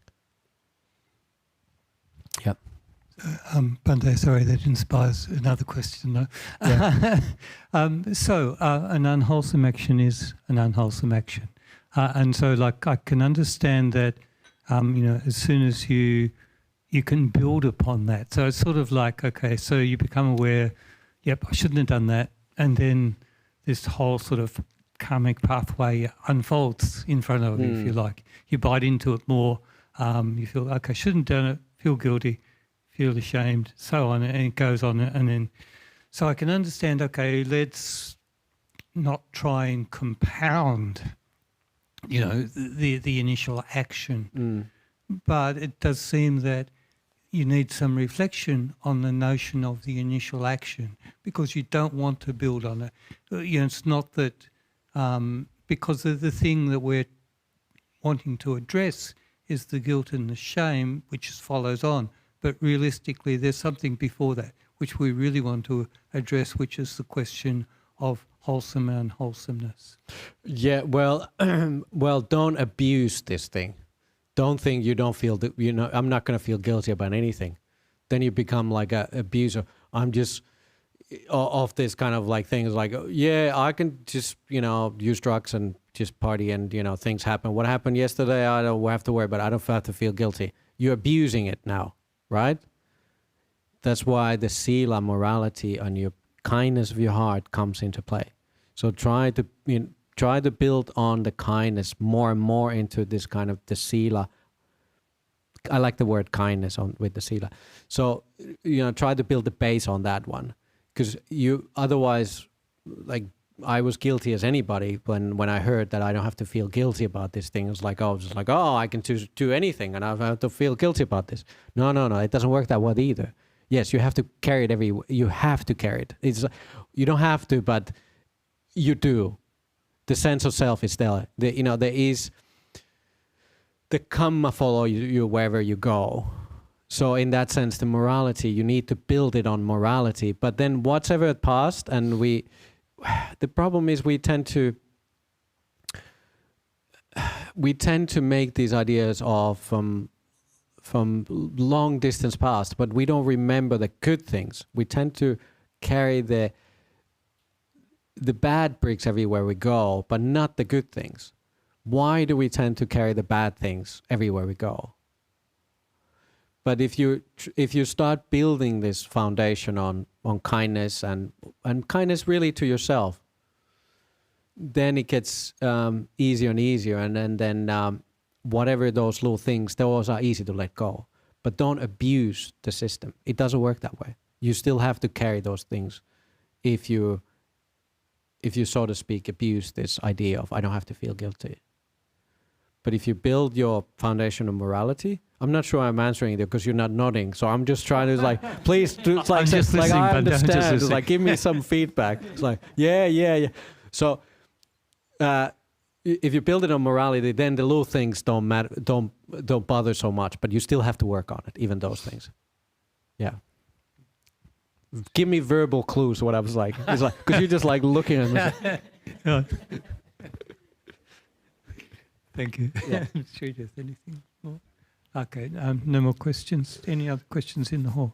Yep. Bhante, sorry, that inspires another question, though. Yeah. An unwholesome action is an unwholesome action. And so, like, I can understand that, as soon as you can build upon that. So it's sort of like, okay, so you become aware, yep, I shouldn't have done that. And then this whole sort of karmic pathway unfolds in front of you, if you like. You bite into it more. You feel, okay, shouldn't have done it, feel guilty, feel ashamed, so on, and it goes on. And then, so I can understand, okay, let's not try and compound, the initial action. But it does seem that you need some reflection on the notion of the initial action, because you don't want to build on it. It's not that, because the thing that we're wanting to address is the guilt and the shame, which follows on. But realistically, there's something before that, which we really want to address, which is the question of wholesome and unwholesomeness. Yeah, well, don't abuse this thing. Don't think you don't feel that, I'm not going to feel guilty about anything. Then you become like an abuser. I'm just, of this kind of like things like, yeah, I can just, use drugs and just party and, things happen. What happened yesterday, I don't have to worry about it. I don't have to feel guilty. You're abusing it now, right? That's why the sila, morality, and your kindness of your heart comes into play. So try to build on the kindness more and more into this kind of the sila. I like the word kindness with the sila. So, try to build the base on that one. Because you otherwise, like, I was guilty as anybody when I heard that I don't have to feel guilty about this thing. It's like, I was just like, I can do anything and I have to feel guilty about this. No, it doesn't work that way either. Yes, you have to carry it you have to carry it. You don't have to, but you do. The sense of self is there. There is the karma follow you wherever you go. So in that sense, the morality, you need to build it on morality. But then whatever passed, and the problem is we tend to make these ideas of from long distance past, but we don't remember the good things. We tend to carry the bad bricks everywhere we go, but not the good things. Why do we tend to carry the bad things everywhere we go? But if you start building this foundation on kindness and kindness really to yourself, then it gets easier and easier, and then whatever those little things, those are easy to let go. But don't abuse the system. It doesn't work that way. You still have to carry those things if you, so to speak, abuse this idea of I don't have to feel guilty. But if you build your foundation of morality, I'm not sure I'm answering it because you're not nodding. So I'm just trying to please do I understand. It's like, give me some feedback. It's like, yeah. So if you build it on morality, then the little things don't matter, don't bother so much. But you still have to work on it, even those things. Yeah. Give me verbal clues. What I was like, it's like because you're just like looking at me. Thank you. Yeah. I'm sure there's anything more. Okay, no more questions. Any other questions in the hall?